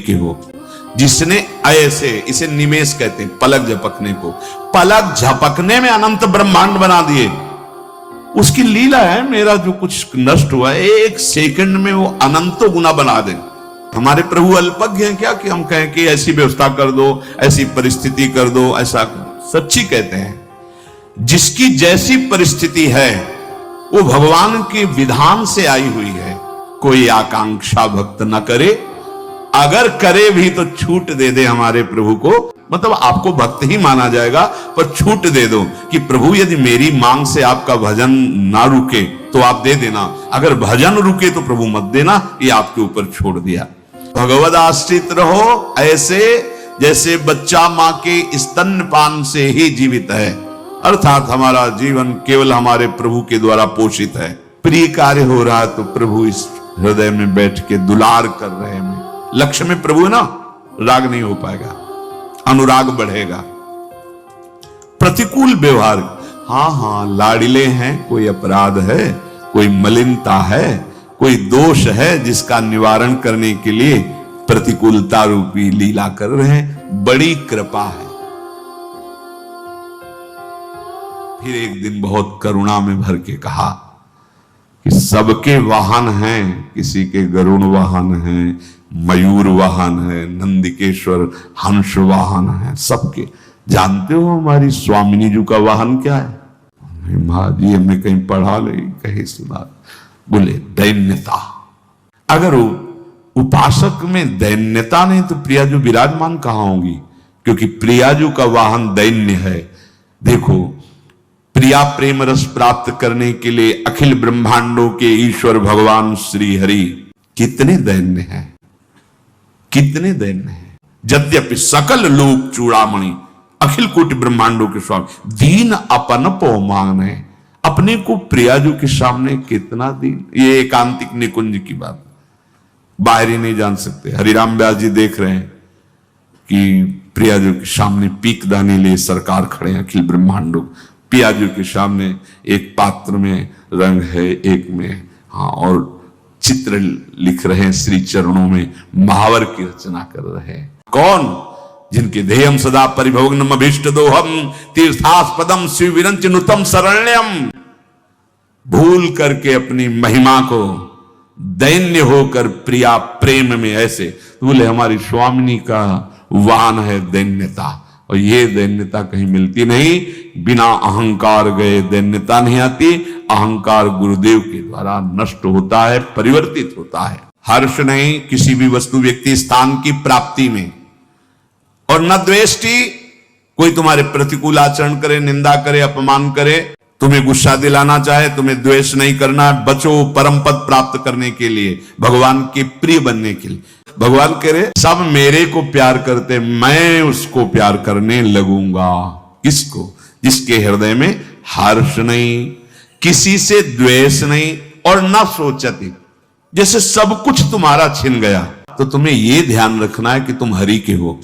के हो, जिसने ऐसे, इसे निमेष कहते हैं, पलक झपकने को, पलक झपकने में अनंत ब्रह्मांड बना दिए। उसकी लीला है, मेरा जो कुछ नष्ट हुआ है एक सेकंड में वो अनंतों गुना बना दे। हमारे प्रभु अल्पज्ञ हैं क्या कि हम कहें कि ऐसी व्यवस्था कर दो, ऐसी परिस्थिति कर दो, ऐसा सच्ची कहते हैं। जिसकी जैसी परिस्थिति है वो भगवान के विधान से आई हुई है। कोई आकांक्षा भक्त न करे, अगर करे भी तो छूट दे दे हमारे प्रभु को, मतलब आपको भक्त ही माना जाएगा, पर छूट दे दो कि प्रभु यदि मेरी मांग से आपका भजन ना रुके तो आप दे देना, अगर भजन रुके तो प्रभु मत देना, ये आपके ऊपर छोड़ दिया। भगवद आश्रित रहो ऐसे जैसे बच्चा मां के स्तनपान से ही जीवित है, अर्थात हमारा जीवन केवल हमारे प्रभु के द्वारा पोषित है। प्रिय कार्य हो रहा है तो प्रभु इस हृदय में बैठ के दुलार कर रहे हैं। लक्ष्य में प्रभु है ना, राग नहीं हो पाएगा, अनुराग बढ़ेगा। प्रतिकूल व्यवहार, हाँ लाडिले हैं, कोई अपराध है, कोई मलिनता है, कोई दोष है जिसका निवारण करने के लिए प्रतिकूलता रूपी लीला कर रहे हैं, बड़ी कृपा है। फिर एक दिन बहुत करुणा में भर के कहा कि सबके वाहन हैं, किसी के गरुण वाहन हैं, मयूर वाहन है, नंदिकेश्वर हंस वाहन है, सबके। जानते हो हमारी स्वामिनी जी का वाहन क्या है? माँ जी हमने कहीं पढ़ा ले, कहीं सुना, बोले दैन्यता। अगर उपासक में दैन्यता नहीं तो प्रियाजू विराजमान कहां होंगी? क्योंकि प्रियाजू का वाहन दैन्य है। देखो, प्रिया प्रेम रस प्राप्त करने के लिए अखिल ब्रह्मांडों के ईश्वर भगवान श्री हरि कितने दैन्य हैं, कितने दैन्य हैं। यद्यपि सकल लोक चूड़ामणि, अखिल कोटि ब्रह्मांडों के स्वामी, दीन अपन पो मांगने, अपने को प्रियाजू के सामने कितना दीन। ये एकांतिक निकुंज की बात, बाहरी नहीं जान सकते। हरिराम व्यास जी देख रहे हैं कि प्रियाजू के सामने पीक दाने लिए सरकार खड़े हैं, अखिल ब्रह्मांडों। प्रियाजू के सामने एक पात्र में रंग है, एक में हाँ, और चित्र लिख रहे हैं, श्री चरणों में महावर की रचना कर रहे हैं। कौन? जिनके ध्येयम सदा परिभवग्नम अभीष्ट दोहम तीर्थास्पदम शिव विरंच नुतम शरण्यम। भूल करके अपनी महिमा को दैन्य होकर प्रिया प्रेम में ऐसे, तो बोले हमारी स्वामिनी का वाहन है दैन्यता, और ये दैन्यता कहीं मिलती नहीं। बिना अहंकार गए दैन्यता नहीं आती। अहंकार गुरुदेव के द्वारा नष्ट होता है, परिवर्तित होता है। हर्ष नहीं किसी भी वस्तु व्यक्ति स्थान की प्राप्ति में, और न द्वेष्टि, कोई तुम्हारे प्रतिकूल आचरण करे, निंदा करे, अपमान करे, तुम्हें गुस्सा दिलाना चाहे, तुम्हें द्वेष नहीं करना, बचो परम पद प्राप्त करने के लिए, भगवान के प्रिय बनने के लिए। भगवान कह रहे सब मेरे को प्यार करते, मैं उसको प्यार करने लगूंगा। किसको? जिसके हृदय में हर्ष नहीं, किसी से द्वेष नहीं, और न सोचती। जैसे सब कुछ तुम्हारा छिन गया, तो तुम्हें यह ध्यान रखना है कि तुम हरि के हो।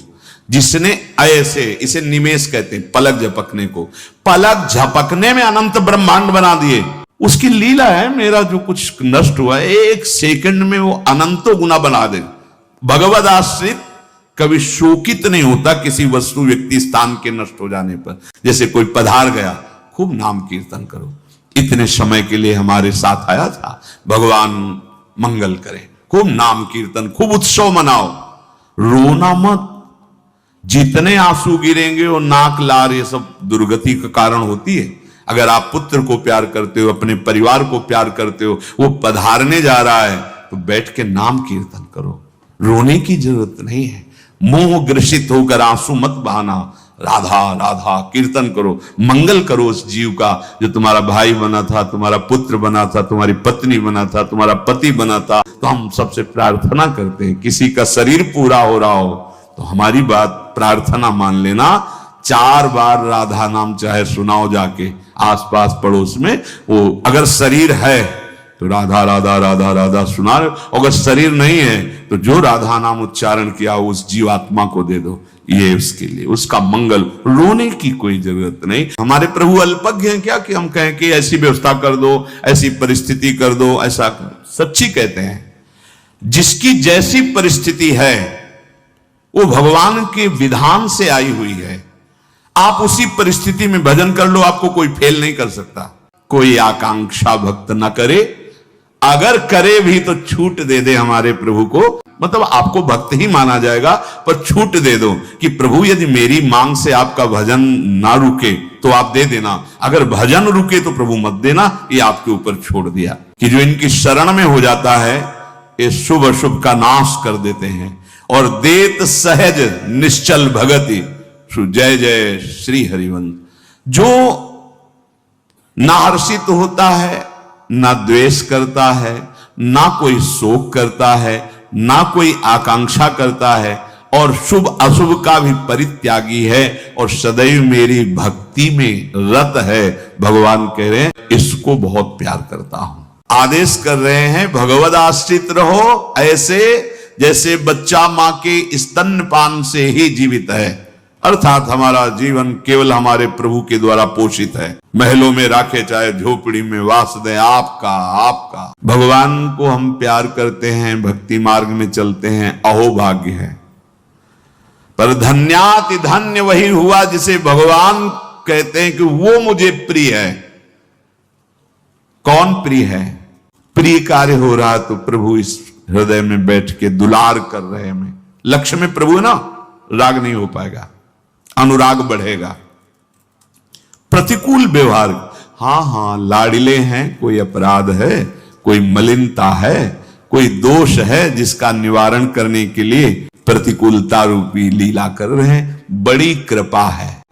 जिसने ऐसे, इसे निमेष कहते हैं, पलक झपकने को, पलक झपकने में अनंत ब्रह्मांड बना दिए। उसकी लीला है, मेरा जो कुछ नष्ट हुआ है एक सेकंड में वो अनंतों गुना बना दे। भगवद आश्रित कभी शोकित नहीं होता किसी वस्तु व्यक्ति स्थान के नष्ट हो जाने पर। जैसे कोई पधार गया, खूब नाम कीर्तन करो, इतने समय के लिए हमारे साथ आया था, भगवान मंगल करे, खूब नाम कीर्तन, खूब उत्सव मनाओ, रोना मत। जितने आंसू गिरेंगे वो नाक लार ये सब दुर्गति का कारण होती है। अगर आप पुत्र को प्यार करते हो, अपने परिवार को प्यार करते हो, वो पधारने जा रहा है तो बैठ के नाम कीर्तन करो, रोने की जरूरत नहीं है। मोह ग्रसित होकर आंसू मत बहाना, राधा राधा कीर्तन करो, मंगल करो उस जीव का जो तुम्हारा भाई बना था, तुम्हारा पुत्र बना था, तुम्हारी पत्नी बना था, तुम्हारा पति बना था। तो हम सबसे प्रार्थना करते हैं, किसी का शरीर पूरा हो रहा हो तो हमारी बात प्रार्थना मान लेना, 4 बार राधा नाम चाहे सुनाओ जाके आसपास पड़ोस में। वो अगर शरीर है तो राधा राधा राधा राधा सुना रहे, अगर शरीर नहीं है तो जो राधा नाम उच्चारण किया उस जीवात्मा को दे दो, ये उसके लिए, उसका मंगल। रोने की कोई जरूरत नहीं। हमारे प्रभु अल्पज्ञ हैं क्या कि हम कहें कि ऐसी व्यवस्था कर दो, ऐसी परिस्थिति कर दो, ऐसा कर। सच्ची कहते हैं, जिसकी जैसी परिस्थिति है वो भगवान के विधान से आई हुई है। आप उसी परिस्थिति में भजन कर लो, आपको कोई फेल नहीं कर सकता। कोई आकांक्षा भक्त ना करे, अगर करे भी तो छूट दे दे हमारे प्रभु को, मतलब आपको भक्त ही माना जाएगा, पर छूट दे दो कि प्रभु यदि मेरी मांग से आपका भजन ना रुके तो आप दे देना, अगर भजन रुके तो प्रभु मत देना। ये आपके ऊपर छोड़ दिया कि जो इनकी शरण में हो जाता है ये शुभ अशुभ का नाश कर देते हैं। और देत सहज निश्चल भगति जय जय श्री हरिवंश। जो ना हर्षित होता है, ना द्वेष करता है, ना कोई शोक करता है, ना कोई आकांक्षा करता है, और शुभ अशुभ का भी परित्यागी है, और सदैव मेरी भक्ति में रत है। भगवान कह रहे हैं इसको बहुत प्यार करता हूं। आदेश कर रहे हैं भगवद आश्रित रहो, ऐसे जैसे बच्चा मां के स्तनपान से ही जीवित है, अर्थात हमारा जीवन केवल हमारे प्रभु के द्वारा पोषित है। महलों में राखे चाहे झोपड़ी में वास दे आपका आपका। भगवान को हम प्यार करते हैं, भक्ति मार्ग में चलते हैं, अहोभाग्य है। पर धन्याति धन्य वही हुआ जिसे भगवान कहते हैं कि वो मुझे प्रिय है। कौन प्रिय है? प्रिय कार्य हो रहा तो प्रभु इस हृदय में बैठ के दुलार कर रहे हैं। लक्ष्य में प्रभु ना, राग नहीं हो पाएगा, अनुराग बढ़ेगा। प्रतिकूल व्यवहार, हाँ लाडले हैं, कोई अपराध है, कोई मलिनता है, कोई दोष है जिसका निवारण करने के लिए प्रतिकूलता रूपी लीला कर रहे हैं। बड़ी कृपा है।